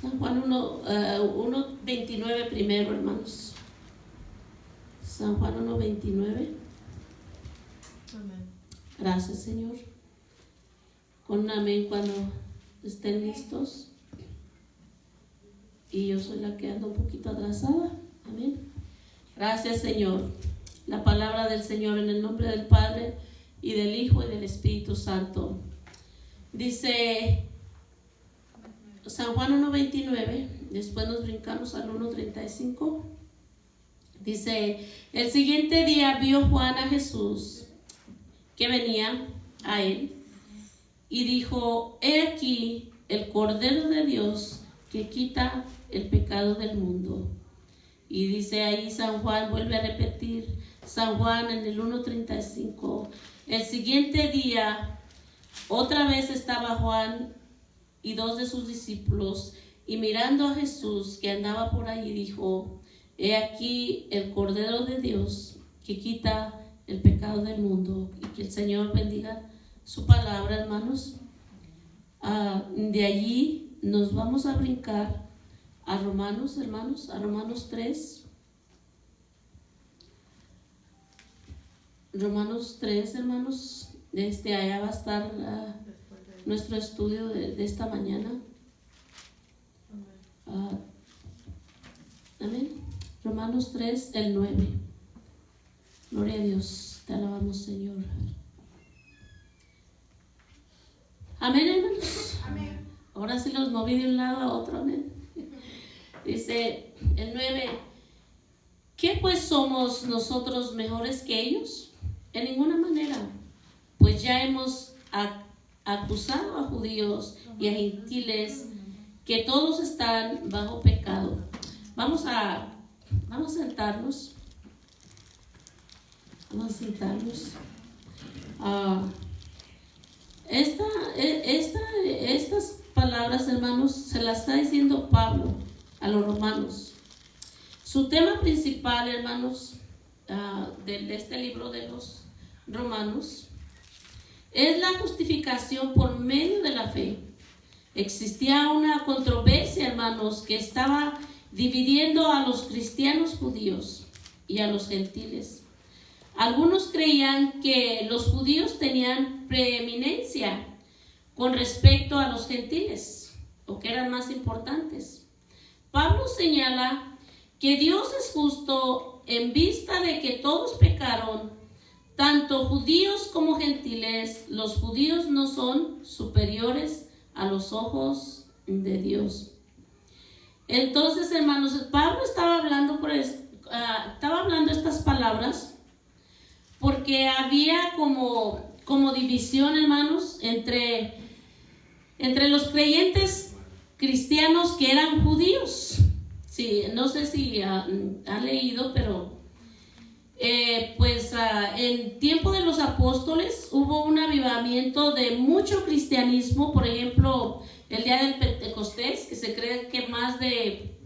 San Juan 1:29 primero, hermanos. San Juan 1:29. Amén. Gracias, Señor. Con un amén cuando estén listos. Y yo soy la que ando un poquito atrasada. Amén. Gracias, Señor. La palabra del Señor en el nombre del Padre y del Hijo y del Espíritu Santo. Dice San Juan 1:29, después nos brincamos al 1:35. Dice, el siguiente día vio Juan a Jesús que venía a él y dijo, he aquí el Cordero de Dios que quita el pecado del mundo. Y dice ahí San Juan, vuelve a repetir, San Juan en el 1:35, el siguiente día otra vez estaba Juan y dos de sus discípulos, y mirando a Jesús que andaba por ahí, dijo, he aquí el Cordero de Dios que quita el pecado del mundo. Y que el Señor bendiga su palabra, hermanos. De allí nos vamos a brincar a Romanos, hermanos, a Romanos 3. Romanos 3, hermanos. Allá va a estar nuestro estudio de esta mañana. Amén. Romanos 3, el 9. Gloria a Dios, te alabamos, Señor. Amén, hermanos. Amén. Ahora sí los moví de un lado a otro, amén. Dice el 9, ¿qué pues somos nosotros mejores que ellos? En ninguna manera, pues ya hemos acusado a judíos y a gentiles que todos están bajo pecado. Vamos a sentarnos. Vamos a sentarnos. Estas palabras, hermanos, se las está diciendo Pablo a los romanos. Su tema principal, hermanos, de este libro de los romanos, es la justificación por medio de la fe. Existía una controversia, hermanos, que estaba dividiendo a los cristianos judíos y a los gentiles. Algunos creían que los judíos tenían preeminencia con respecto a los gentiles, o que eran más importantes. Pablo señala que Dios es justo en vista de que todos pecaron, tanto judíos como gentiles. Los judíos no son superiores a los ojos de Dios. Entonces, hermanos, Pablo estaba hablando estas palabras porque había como división, hermanos, entre los creyentes cristianos que eran judíos. Sí, no sé si han leído, pero en tiempo de los apóstoles hubo un avivamiento de mucho cristianismo. Por ejemplo, el día del Pentecostés, que se cree que más de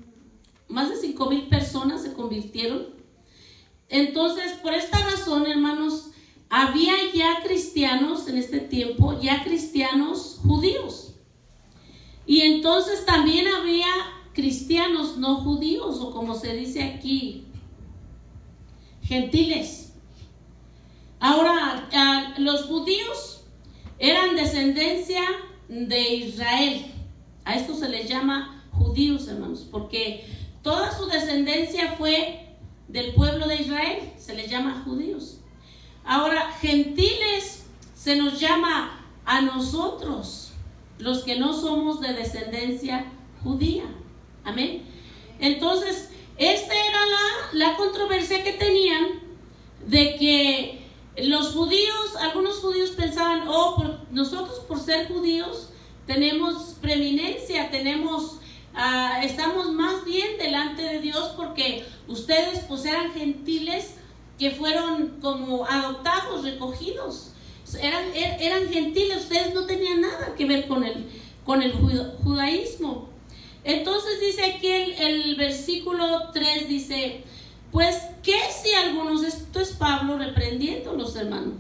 5,000 personas se convirtieron. Entonces, por esta razón, hermanos, había ya cristianos en este tiempo, ya cristianos judíos. Y entonces también había cristianos no judíos, o como se dice aquí, gentiles. Ahora, los judíos eran descendencia de Israel. A esto se les llama judíos, hermanos, porque toda su descendencia fue del pueblo de Israel. Se les llama judíos. Ahora, gentiles se nos llama a nosotros, los que no somos de descendencia judía. Amén. Entonces, esta era la controversia que tenían, de que los judíos, algunos judíos pensaban, nosotros por ser judíos tenemos preeminencia, estamos más bien delante de Dios, porque ustedes pues eran gentiles que fueron como adoptados, recogidos, eran gentiles, ustedes no tenían nada que ver con el judaísmo. Entonces dice aquí el versículo 3, dice, pues ¿qué si algunos, esto es Pablo reprendiéndolos, hermano,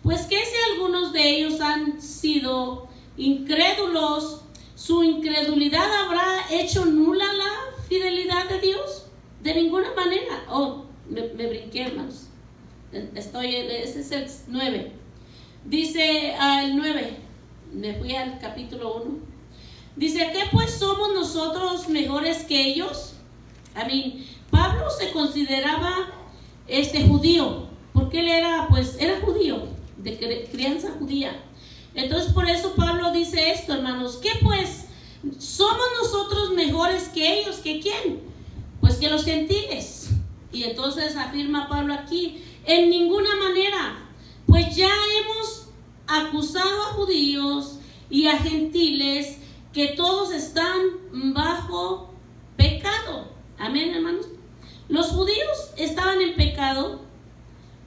pues ¿qué si algunos de ellos han sido incrédulos ¿Su incredulidad habrá hecho nula la fidelidad de Dios? De ninguna manera. Oh, me brinqué, hermanos. Ese es el 9. Dice el 9. Me fui al capítulo 1. Dice, ¿qué pues somos nosotros mejores que ellos? Pablo se consideraba judío, porque él era judío, de crianza judía. Entonces por eso Pablo dice esto, hermanos, ¿qué pues somos nosotros mejores que ellos? ¿Que quién? Pues que los gentiles. Y entonces afirma Pablo aquí, en ninguna manera, pues ya hemos acusado a judíos y a gentiles que todos están bajo pecado. Amén, hermanos. Los judíos estaban en pecado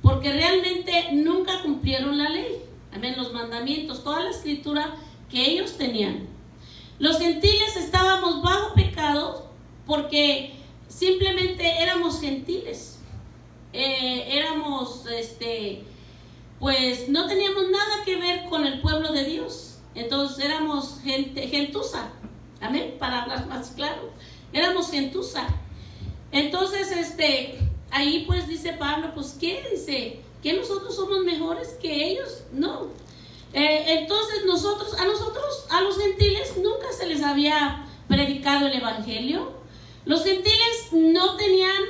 porque realmente nunca cumplieron la ley. Amén, los mandamientos, toda la escritura que ellos tenían. Los gentiles estábamos bajo pecado porque simplemente éramos gentiles. Pues no teníamos nada que ver con el pueblo de Dios. Entonces éramos gentuza. Amén, para hablar más claro. Éramos gentuza. Entonces, ahí pues dice Pablo, pues ¿qué dice? ¿Que nosotros somos mejores que ellos? No. Entonces a los gentiles nunca se les había predicado el evangelio. Los gentiles no tenían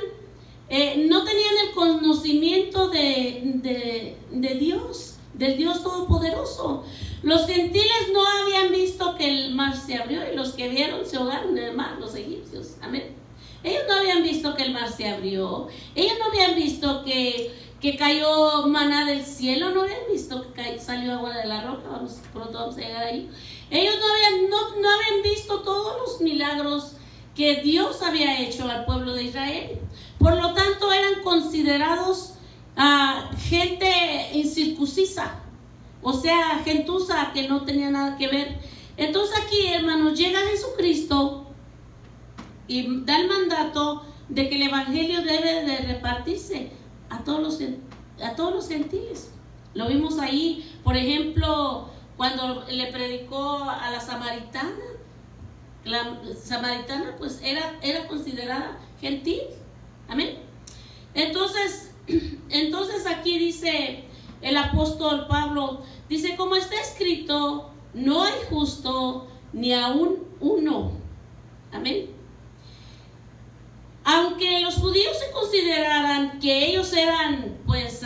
el conocimiento de Dios, del Dios Todopoderoso. Los gentiles no habían visto que el mar se abrió, y los que vieron se ahogaron en el mar, los egipcios. Amén. Ellos no habían visto que el mar se abrió. Ellos no habían visto que cayó maná del cielo. No habían visto que salió agua de la roca. Pronto vamos a llegar ahí. Ellos no habían visto todos los milagros que Dios había hecho al pueblo de Israel. Por lo tanto, eran considerados gente incircuncisa, o sea, gentuza, que no tenía nada que ver. Entonces aquí, hermanos, llega Jesucristo y da el mandato de que el evangelio debe de repartirse a todos los gentiles. Lo vimos ahí, por ejemplo, cuando le predicó a la samaritana. La samaritana pues era considerada gentil. Amén. Entonces aquí dice el apóstol Pablo, dice, como está escrito, no hay justo ni aún uno. Amén. Aunque los judíos se consideraran que ellos eran pues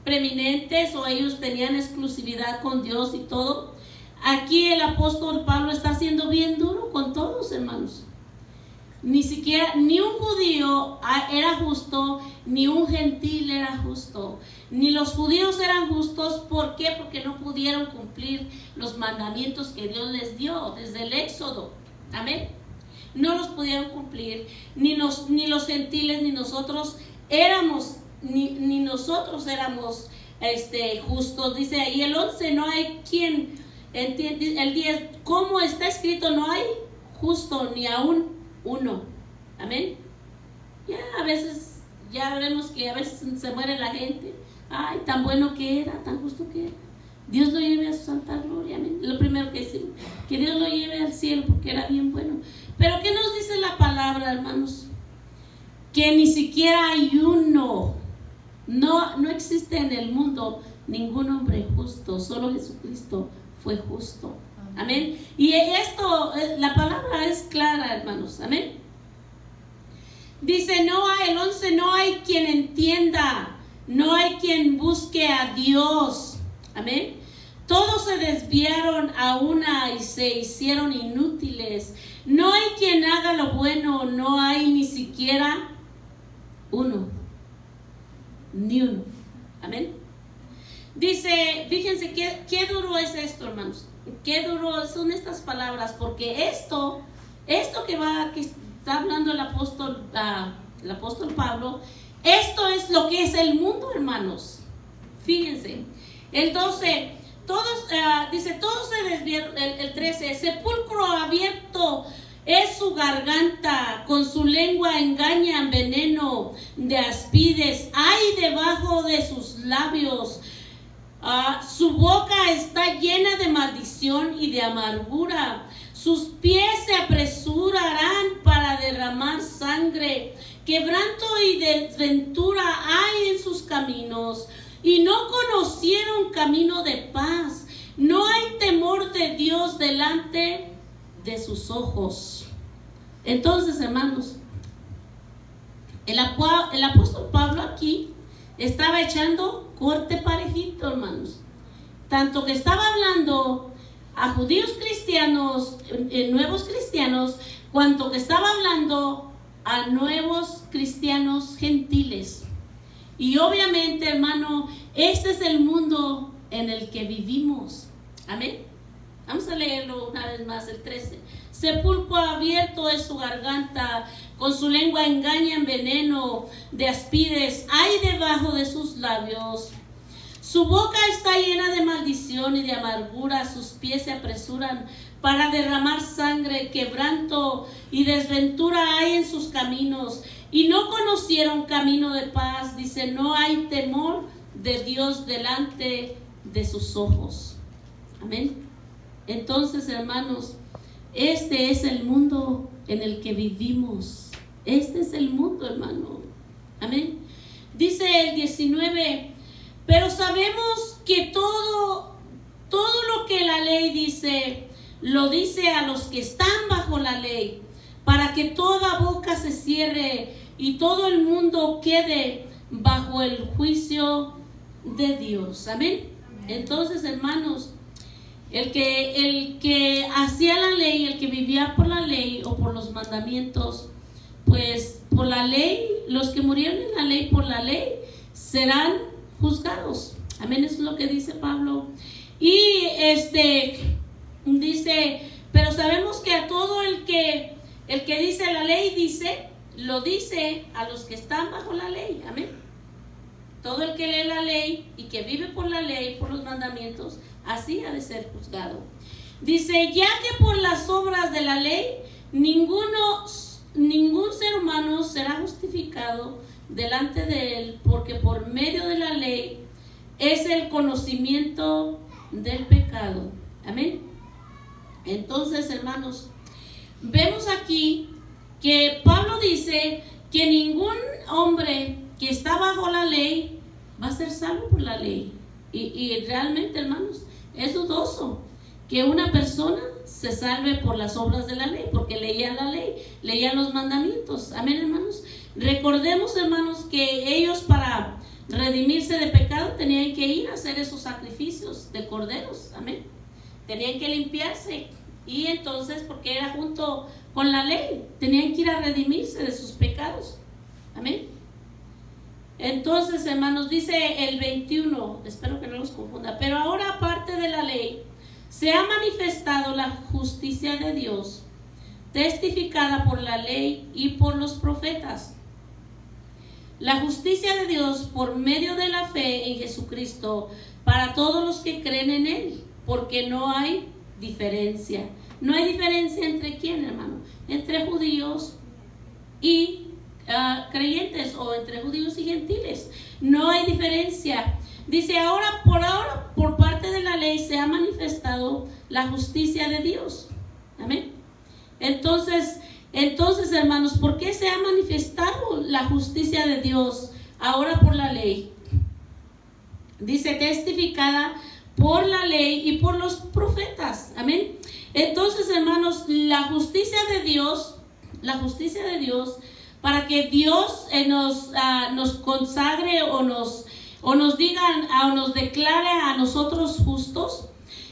preeminentes, o ellos tenían exclusividad con Dios y todo, aquí el apóstol Pablo está siendo bien duro con todos, hermanos. Ni un judío era justo, ni un gentil era justo, ni los judíos eran justos. ¿Por qué? Porque no pudieron cumplir los mandamientos que Dios les dio desde el Éxodo. Amén. No los pudieron cumplir, ni los gentiles, ni nosotros éramos justos. Dice ahí el 11, no hay quien entiende. El 10, como está escrito, no hay justo ni aún uno. Amén. Ya vemos que a veces se muere la gente. Ay, tan bueno que era, tan justo que era. Dios lo lleve a su santa gloria. Amén. Lo primero que decimos, que Dios lo lleve al cielo, porque era bien bueno. Pero ¿qué nos dice la palabra, hermanos? Que ni siquiera hay uno. No existe en el mundo ningún hombre justo. Solo Jesucristo fue justo. Amén. Y esto, la palabra es clara, hermanos. Amén. Dice, el 11, no hay quien entienda, no hay quien busque a Dios. Amén. Todos se desviaron a una y se hicieron inútiles. No hay quien haga lo bueno, no hay ni siquiera uno. Ni uno. Amén. Dice, fíjense qué duro es esto, hermanos. Qué duro son estas palabras, porque esto que está hablando el apóstol Pablo, esto es lo que es el mundo, hermanos. Fíjense, el 12, dice, todos se desviaron. El 13, sepulcro abierto es su garganta, con su lengua engañan, veneno de áspides hay debajo de sus labios. Su boca está llena de maldición y de amargura. sus pies se apresurarán para derramar sangre. Quebranto y desventura hay en sus caminos, y no conocieron camino de paz. No hay temor de Dios delante de sus ojos. Entonces, hermanos, el apóstol Pablo aquí estaba echando corte parejito, hermanos. Tanto que estaba hablando a judíos cristianos, nuevos cristianos, cuanto que estaba hablando a nuevos cristianos gentiles. Y obviamente, hermano, este es el mundo en el que vivimos. Amén. Vamos a leerlo una vez más, el 13. Sepulcro abierto es su garganta, con su lengua engañan veneno de aspides, hay debajo de sus labios. Su boca está llena de maldición y de amargura, sus pies se apresuran para derramar sangre, quebranto y desventura hay en sus caminos, y no conocieron camino de paz. Dice, no hay temor de Dios delante de sus ojos. Amén. Entonces, hermanos, este es el mundo en el que vivimos. Este es el mundo, hermano. Amén. Dice el 19, pero sabemos que todo lo que la ley dice, lo dice a los que están bajo la ley, para que toda boca se cierre y todo el mundo quede bajo el juicio de Dios. Amén. Entonces, hermanos, el que hacía la ley, el que vivía por la ley o por los mandamientos, pues por la ley, los que murieron en la ley por la ley serán juzgados. Amén, eso es lo que dice Pablo. Y dice, pero sabemos que a todo el que dice la ley dice, lo dice a los que están bajo la ley. Amén. Todo el que lee la ley y que vive por la ley, por los mandamientos, así ha de ser juzgado. Dice, ya que por las obras de la ley ningún ser humano será justificado delante de él, porque por medio de la ley es el conocimiento del pecado. Amén. Entonces, hermanos, vemos aquí que Pablo dice que ningún hombre que está bajo la ley va a ser salvo por la ley. Y realmente, hermanos, es dudoso que una persona se salve por las obras de la ley, porque leían la ley, leían los mandamientos. Amén, hermanos. Recordemos, hermanos, que ellos para redimirse de pecado tenían que ir a hacer esos sacrificios de corderos. Amén. Tenían que limpiarse, y entonces, porque era junto con la ley, tenían que ir a redimirse de sus pecados. Amén. Entonces, hermanos, dice el 21, espero que no los confunda, pero ahora aparte de la ley se ha manifestado la justicia de Dios, testificada por la ley y por los profetas. La justicia de Dios por medio de la fe en Jesucristo para todos los que creen en Él, porque no hay diferencia. No hay diferencia entre quién, hermano, entre judíos y creyentes, o entre judíos y gentiles. No hay diferencia. Dice, ahora por parte de la ley se ha manifestado la justicia de Dios. Amén. Entonces, hermanos, ¿por qué se ha manifestado la justicia de Dios ahora por la ley? Dice, testificada por la ley y por los profetas. Amén. Entonces, hermanos, la justicia de Dios, para que Dios nos consagre o nos digan o nos declare a nosotros justos,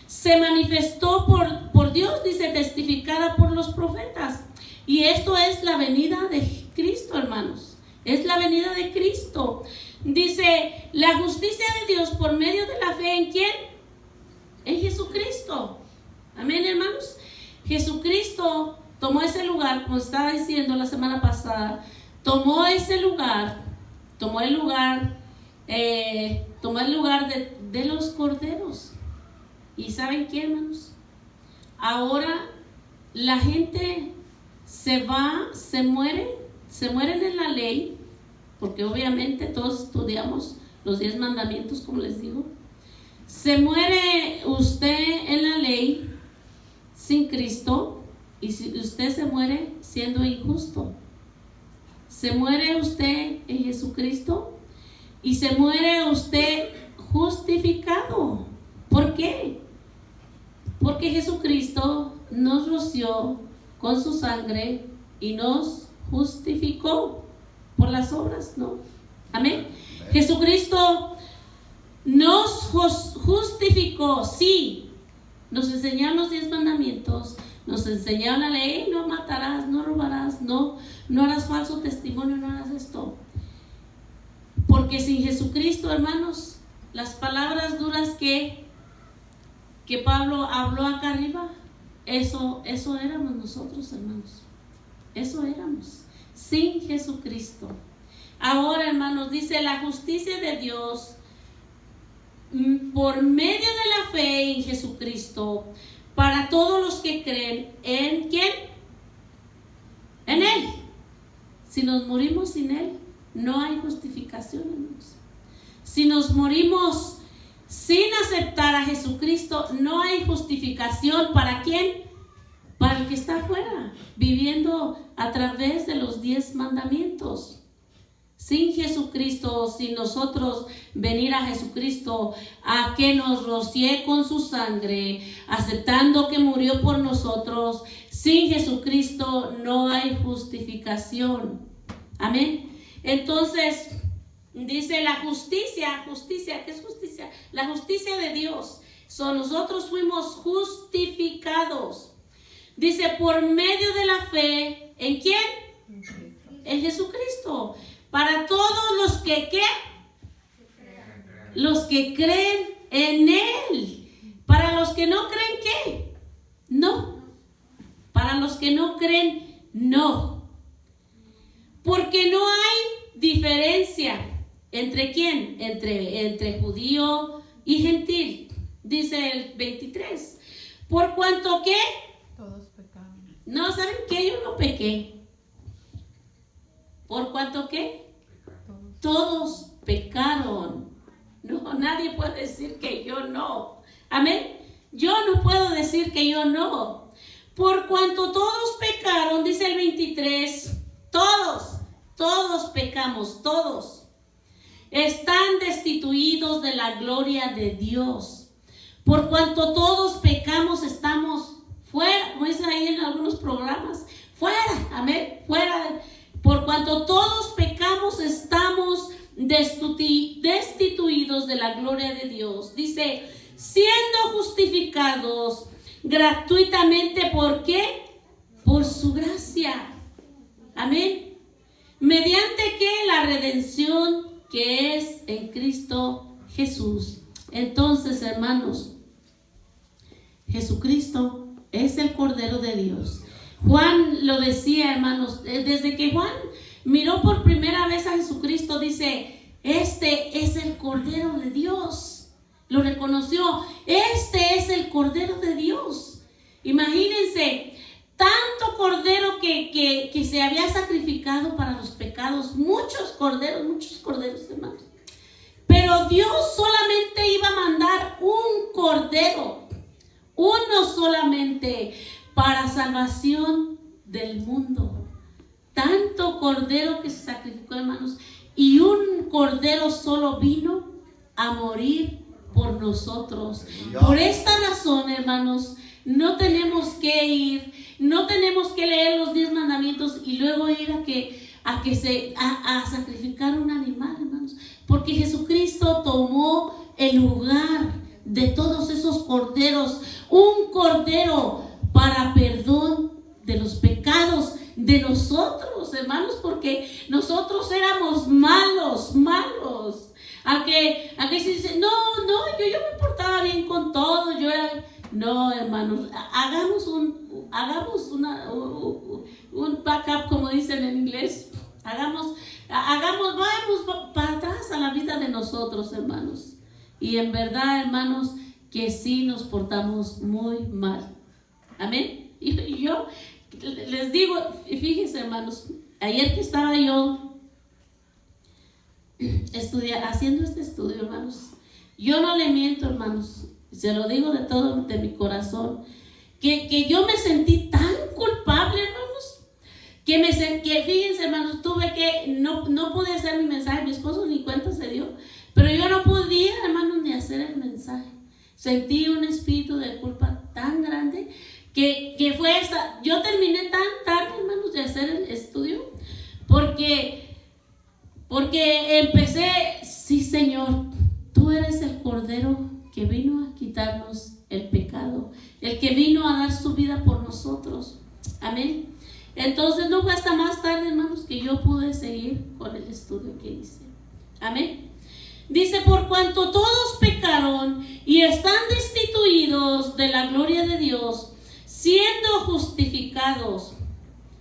se manifestó por Dios, dice, testificada por los profetas. Y esto es la venida de Cristo, hermanos. Es la venida de Cristo. Dice, la justicia de Dios por medio de la fe, ¿en quién? En Jesucristo. Amén, hermanos. Jesucristo tomó ese lugar, como estaba diciendo la semana pasada, tomó el lugar de los corderos. ¿Y saben qué, hermanos? Ahora la gente se mueren en la ley, porque obviamente todos estudiamos los 10 mandamientos, como les digo. Se muere usted en la ley sin Cristo. Y si usted se muere siendo injusto, se muere usted en Jesucristo y se muere usted justificado. ¿Por qué? Porque Jesucristo nos roció con su sangre y nos justificó por las obras, ¿no? Amén. Jesucristo nos justificó, sí. Nos enseñaron los 10 mandamientos, nos enseñaron la ley: no matarás, no robarás, no harás falso testimonio, no harás esto. Porque sin Jesucristo, hermanos, las palabras duras que Pablo habló acá arriba, eso éramos nosotros, hermanos. Eso éramos, sin Jesucristo. Ahora, hermanos, dice la justicia de Dios por medio de la fe en Jesucristo, para todos los que creen en ¿quién? En Él. Si nos morimos sin Él, no hay justificación, hermanos. Si nos morimos sin aceptar a Jesucristo, no hay justificación. ¿Para quién? Para el que está afuera, viviendo a través de los 10 mandamientos. Sin Jesucristo, sin nosotros venir a Jesucristo, a que nos rocie con su sangre, aceptando que murió por nosotros, sin Jesucristo no hay justificación. Amén. Entonces, dice la justicia, ¿qué es justicia? La justicia de Dios. Nosotros fuimos justificados. Dice, por medio de la fe, ¿en quién? En Jesucristo. Para todos los que ¿qué? Los que creen en Él. Para los que no creen, ¿qué? No. Para los que no creen, no. Porque no hay diferencia. ¿Entre quién? Entre judío y gentil. Dice el 23. Por cuanto ¿qué? Todos pecaron. No, ¿saben qué? Yo no pequé. ¿Por cuánto qué? Todos pecaron. No, nadie puede decir que yo no. Amén. Yo no puedo decir que yo no. Por cuanto todos pecaron, dice el 23, todos pecamos, todos. Están destituidos de la gloria de Dios. Por cuanto todos pecamos, estamos fuera, como dice ahí en algunos programas, fuera, amén, fuera. Por cuanto todos pecamos, estamos destituidos de la gloria de Dios. Dice, siendo justificados gratuitamente, ¿por qué? Por su gracia. Amén. ¿Mediante qué? La redención que es en Cristo Jesús. Entonces, hermanos, Jesucristo es el Cordero de Dios. Juan lo decía, hermanos, desde que Juan miró por primera vez a Jesucristo, dice, este es el Cordero de Dios. Lo reconoció, este es el Cordero de Dios. Imagínense, tanto cordero que se había sacrificado para los pecados, muchos corderos, hermanos. Pero Dios solamente iba a mandar un cordero, uno solamente, para salvación del mundo. Tanto cordero que se sacrificó, hermanos, y un cordero solo vino a morir por nosotros. Por esta razón, hermanos, no tenemos que ir, no tenemos que leer los 10 mandamientos y luego ir a sacrificar un animal, hermanos, porque Jesucristo tomó el lugar de todos esos corderos, un cordero para perdón de los pecados de nosotros, hermanos, porque nosotros éramos malos. A que se dice, no, yo me portaba bien con todo, yo era... No, hermanos, hagamos un backup, como dicen en inglés. Vamos para atrás a la vida de nosotros, hermanos. Y en verdad, hermanos, que sí nos portamos muy mal. Amén. Y yo les digo, fíjense, hermanos, ayer que estaba yo haciendo este estudio, hermanos, yo no le miento, hermanos, se lo digo de todo de mi corazón, que yo me sentí tan culpable no pude hacer mi mensaje, mi esposo ni cuenta se dio, pero yo no podía, hermanos, ni hacer el mensaje. Sentí un espíritu de culpa tan grande que fue esa. Yo terminé tan tarde, hermanos, de hacer el estudio, porque empecé, sí, Señor, tú eres el Cordero que vino a quitarnos el pecado, el que vino a dar su vida por nosotros. Amén. Entonces no fue hasta más tarde, hermanos, que yo pude seguir con el estudio que hice. Amén. Dice, por cuanto todos pecaron y están destituidos de la gloria de Dios, siendo justificados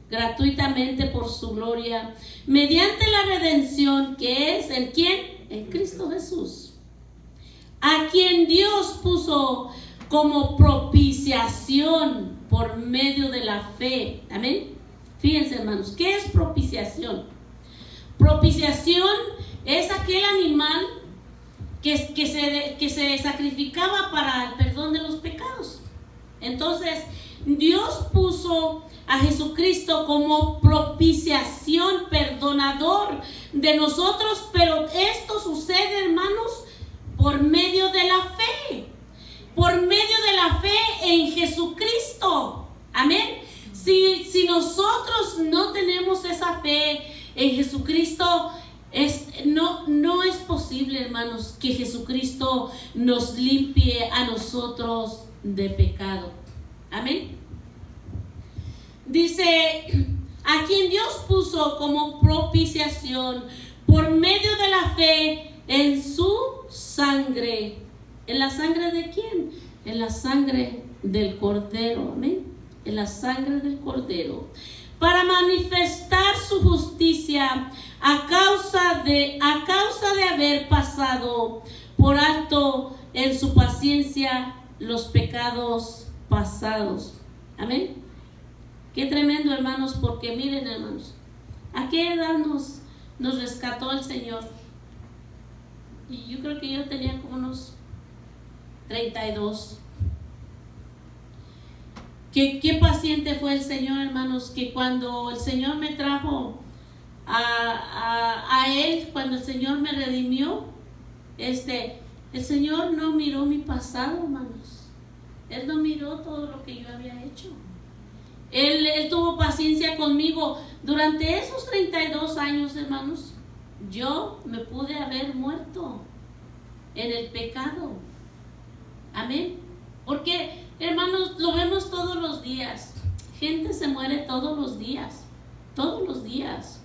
gratuitamente por su gloria, mediante la redención que es, ¿en quién? En Cristo Jesús, a quien Dios puso como propiciación por medio de la fe. Amén. Fíjense, hermanos, ¿qué es propiciación? Propiciación es aquel animal que se sacrificaba para el perdón de los pecados. Entonces, Dios puso a Jesucristo como propiciación, perdonador de nosotros, pero esto sucede, hermanos, por medio de la fe. Por medio de la fe en Jesucristo. Amén. Si nosotros no tenemos esa fe en Jesucristo, no es posible, hermanos, que Jesucristo nos limpie a nosotros de pecado. Amén. Dice, a quien Dios puso como propiciación por medio de la fe en su sangre. ¿En la sangre de quién? En la sangre del Cordero. Amén. En la sangre del Cordero. Para manifestar su justicia a causa de haber pasado por alto en su paciencia los pecados pasados. Amén. Qué tremendo, hermanos, porque miren, hermanos, ¿a qué edad nos rescató el Señor? Y yo creo que yo tenía como unos 32. Qué paciente fue el Señor, hermanos, que cuando el Señor me trajo a Él, cuando el Señor me redimió, el Señor no miró mi pasado, hermanos. Él no miró todo lo que yo había hecho. Él tuvo paciencia conmigo. Durante esos 32 años, hermanos, yo me pude haber muerto en el pecado. Amén. Porque, hermanos, lo vemos todos los días. Gente se muere todos los días. Todos los días.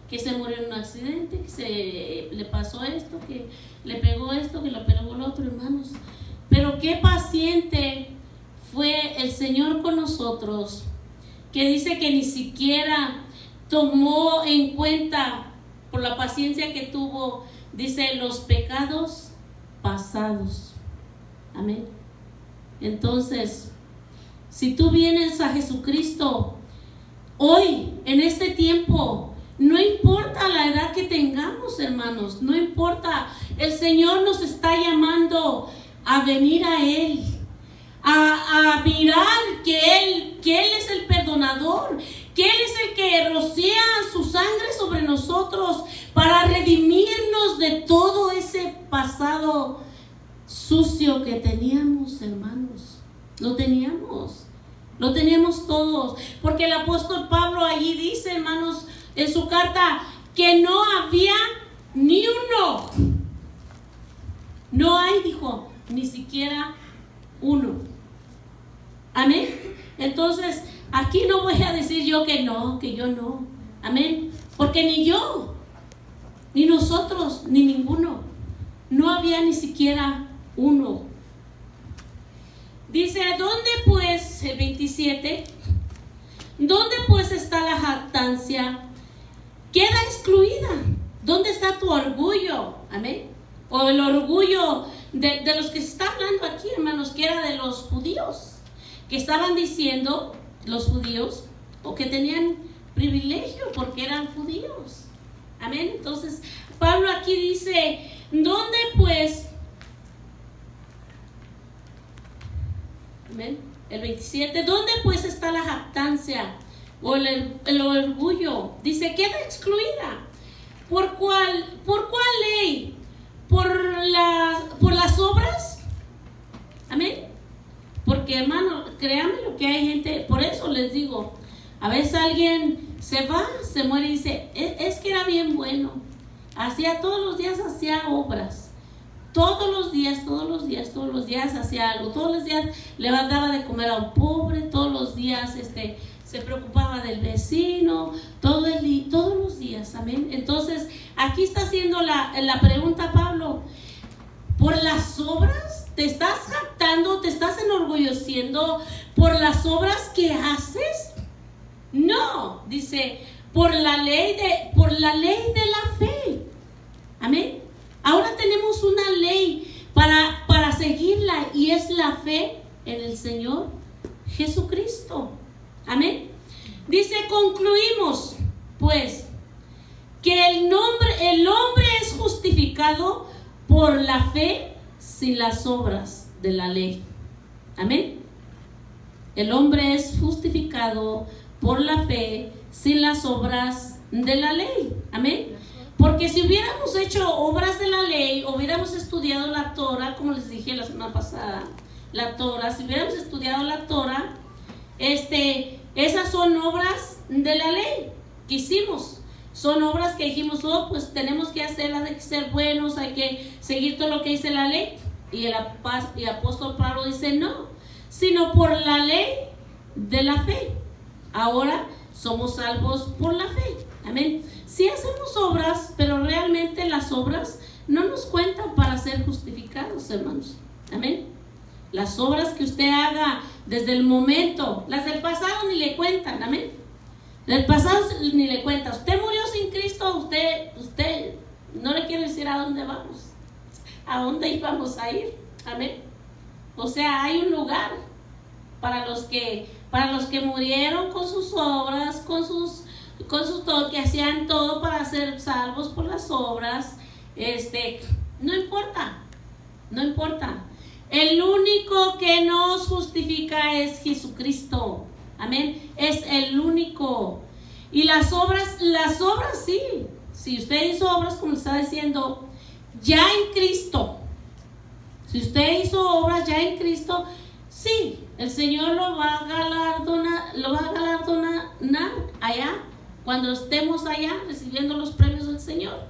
Que se murió en un accidente, que le pasó esto, que le pegó esto, que le pegó lo otro, hermanos. Pero qué paciente fue el Señor con nosotros, que dice que ni siquiera tomó en cuenta, por la paciencia que tuvo, dice, los pecados pasados. Amén. Entonces, si tú vienes a Jesucristo hoy, en este tiempo, no importa la edad que tengamos, hermanos, no importa, el Señor nos está llamando a venir a Él, a mirar que Él es el perdonador, que Él es el que rocía su sangre sobre nosotros para redimirnos de todo ese pasado sucio que teníamos, hermanos. Lo teníamos todos, porque el apóstol Pablo allí dice, hermanos, en su carta, que no había ni uno. No hay, dijo, ni siquiera uno. Amén. Entonces, aquí no voy a decir yo que yo no. Amén. Porque ni yo, ni nosotros, ni ninguno. No había ni siquiera uno. Dice, ¿dónde pues, el 27, dónde pues está la jactancia? Queda excluida. ¿Dónde está tu orgullo? Amén. O el orgullo de los que se está hablando aquí, hermanos, que era de los judíos, que estaban diciendo, los judíos, o que tenían privilegio porque eran judíos. Amén. Entonces, Pablo aquí dice, ¿dónde pues? Amén. El 27, ¿dónde pues está la jactancia? O el orgullo. Dice, queda excluida. ¿Por cuál ley? ¿Por las obras? Amén. Porque, hermano, créanme lo que hay gente, por eso les digo, a veces alguien se va, se muere y dice, es que era bien bueno, todos los días hacía obras, todos los días hacía algo, todos los días le daba de comer a un pobre, todos los días se preocupaba del vecino, todos los días, amén. Entonces, aquí está haciendo la pregunta Pablo, ¿por las obras? ¿Te estás jactando, te estás enorgulleciendo por las obras que haces? No, dice, por la ley de la fe. Amén. Ahora tenemos una ley para seguirla y es la fe en el Señor Jesucristo. Amén. Dice, concluimos pues que el hombre es justificado por la fe sin las obras de la ley. Amén. El hombre es justificado por la fe sin las obras de la ley. Amén. Porque si hubiéramos hecho obras de la ley, hubiéramos estudiado la Torah, como les dije la semana pasada, la Torah, si hubiéramos estudiado la Torah, esas son obras de la ley que hicimos. Son obras que dijimos, pues tenemos que hacerlas, hay que ser buenos, hay que seguir todo lo que dice la ley. Y el apóstol Pablo dice, no, sino por la ley de la fe. Ahora somos salvos por la fe. Amén. Sí hacemos obras, pero realmente las obras no nos cuentan para ser justificados, hermanos. Amén. Las obras que usted haga desde el momento, las del pasado ni le cuentan. Amén. Del pasado ni le cuenta. Usted murió sin Cristo, usted no le quiero decir a dónde vamos, a dónde íbamos a ir. Amén. O sea, hay un lugar para los que murieron con sus obras, con sus todo, que hacían todo para ser salvos por las obras. No importa. El único que nos justifica es Jesucristo. Amén. Es el único. Y las obras sí. Si usted hizo obras, como estaba diciendo, ya en Cristo. Si usted hizo obras ya en Cristo, sí, el Señor lo va a galardonar allá, cuando estemos allá recibiendo los premios del Señor.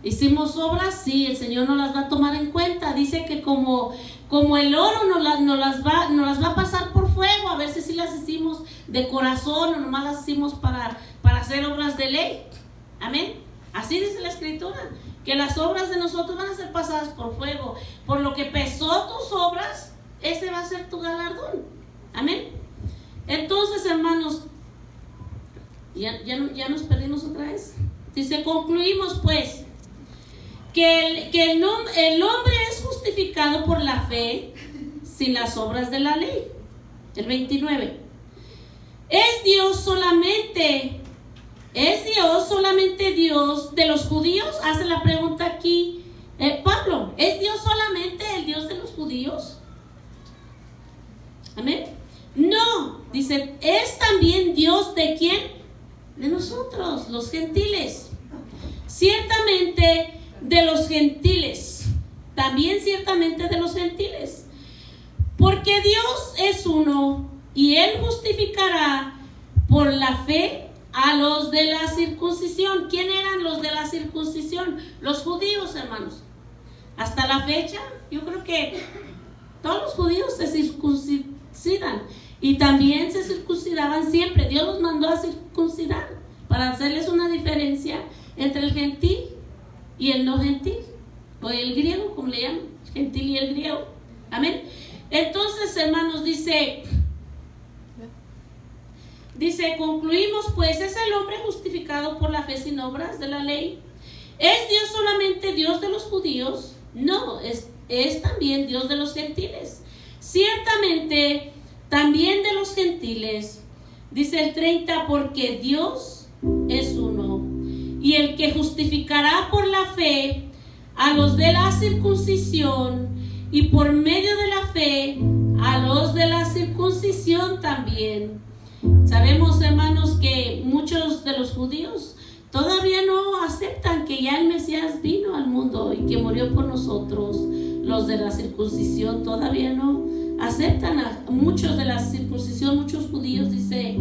Hicimos obras, sí, el Señor nos las va a tomar en cuenta. Dice que como el oro nos las va a pasar por fuego, a ver si las hicimos de corazón o nomás las hicimos para hacer obras de ley. Amén. Así dice la Escritura, que las obras de nosotros van a ser pasadas por fuego. Por lo que pesó tus obras, ese va a ser tu galardón. Amén. Entonces, hermanos, ya nos perdimos otra vez. Dice, concluimos pues que el hombre es justificado por la fe sin las obras de la ley. El 29. ¿Es Dios solamente Dios de los judíos? Hace la pregunta aquí Pablo. ¿Es Dios solamente el Dios de los judíos? Amén. No, dice, ¿es también Dios de quién? De nosotros, los gentiles. Ciertamente de los gentiles, también ciertamente de los gentiles, porque Dios es uno y Él justificará por la fe a los de la circuncisión. ¿Quién eran los de la circuncisión? Los judíos, hermanos. Hasta la fecha, yo creo que todos los judíos se circuncidan y también se circuncidaban siempre. Dios los mandó a circuncidar para hacerles una diferencia entre el gentil y el no gentil, o el griego, como le llaman, gentil y el griego. Amén. Entonces, hermanos, dice, concluimos pues, ¿es el hombre justificado por la fe sin obras de la ley? ¿Es Dios solamente Dios de los judíos? No, es también Dios de los gentiles. Ciertamente, también de los gentiles. Dice el 30, porque Dios es uno, y el que justificará por la fe a los de la circuncisión, y por medio de la fe a los de la circuncisión también. Sabemos, hermanos, que muchos de los judíos todavía no aceptan que ya el Mesías vino al mundo y que murió por nosotros. Los de la circuncisión todavía no aceptan. A muchos de la circuncisión, muchos judíos, dice,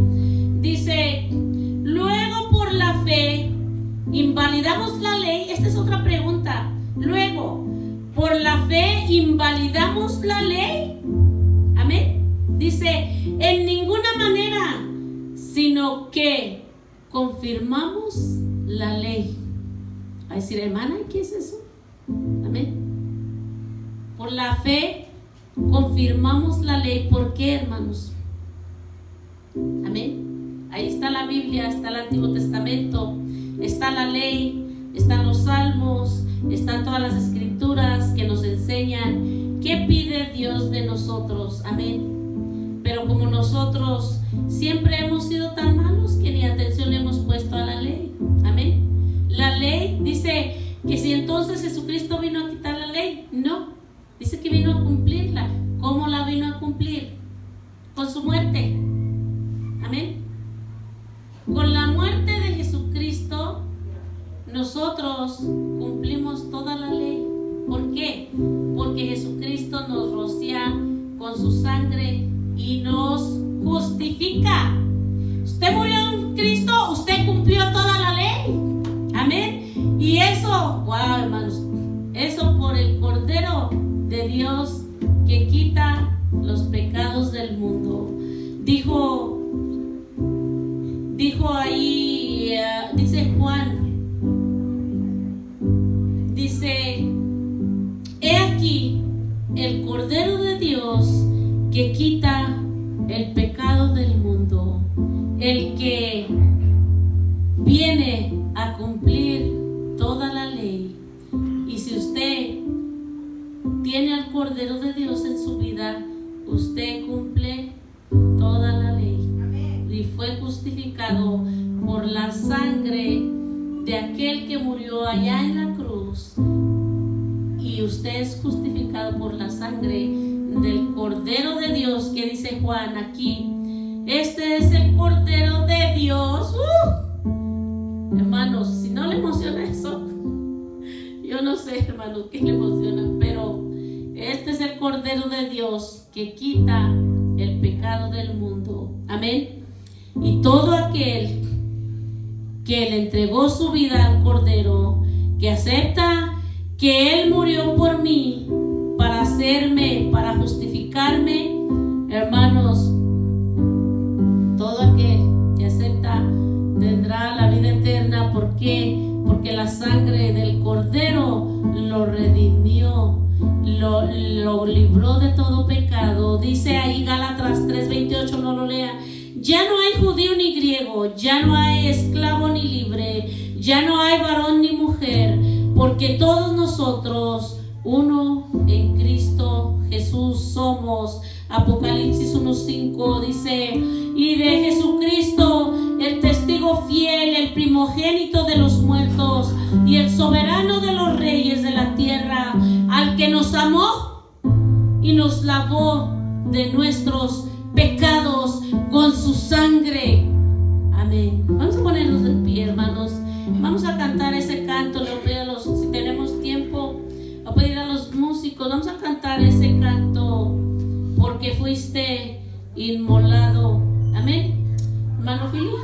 luego por la fe invalidamos la ley. Esta es otra pregunta. Luego, por la fe invalidamos la ley. Amén. Dice, en ninguna manera, sino que confirmamos la ley. A decir, hermana, ¿qué es eso? Amén. Por la fe confirmamos la ley. ¿Por qué, hermanos? Amén. Ahí está la Biblia, está el Antiguo Testamento, está la ley, están los salmos, están todas las escrituras que nos enseñan qué pide Dios de nosotros. Amén. Pero como nosotros siempre hemos sido tan malos que ni atención le hemos puesto a la ley. Amén. La ley dice que si entonces Jesucristo vino a quitar la ley, no. Dice que vino a cumplirla. ¿Cómo la vino a cumplir? Con su muerte. Amén. Con la muerte de Jesucristo, nosotros cumplimos toda la ley. ¿Por qué? Porque Jesucristo nos rocía con su sangre y nos justifica. Usted murió en Cristo, usted cumplió toda la ley. Amén. Y eso, wow, hermanos, eso por el Cordero de Dios que quita los pecados del mundo. Dijo ahí, dice Juan, dice, he aquí el Cordero de Dios que quita el pecado del mundo, el que viene a cumplir toda la ley. Y si usted tiene al Cordero de Dios en su vida, usted cumple toda la ley. Amén. Y fue justificado por la sangre de aquel que murió allá en la cruz. Y usted es justificado por la sangre del Cordero de Dios, que dice Juan aquí, este es el Cordero de Dios. Hermanos, si no le emociona eso, yo no sé, hermanos, qué le emociona, pero este es el Cordero de Dios que quita el pecado del mundo. Amén. Y todo aquel que le entregó su vida al Cordero, que acepta que Él murió por mí para hacerme, para justificarme, hermanos, todo aquel que acepta tendrá la vida eterna. ¿Por qué? Porque la sangre del Cordero lo redimió, lo libró de todo pecado. Dice ahí Gálatas 3:28, no lo lea. Ya no hay judío ni griego, ya no hay esclavo ni libre, ya no hay varón ni mujer, porque todos nosotros uno en Cristo Jesús somos. Apocalipsis 1:5 dice, y de Jesucristo, el testigo fiel, el primogénito de los muertos y el soberano de los reyes de la tierra, al que nos amó y nos lavó de nuestros pecados con su sangre. Amén. Vamos a ponernos de pie, hermanos. Vamos a cantar ese canto. Le voy a pedir si tenemos tiempo, a pedir a los músicos, vamos a cantar ese canto, porque fuiste inmolado. Amén. Hermano Filipe.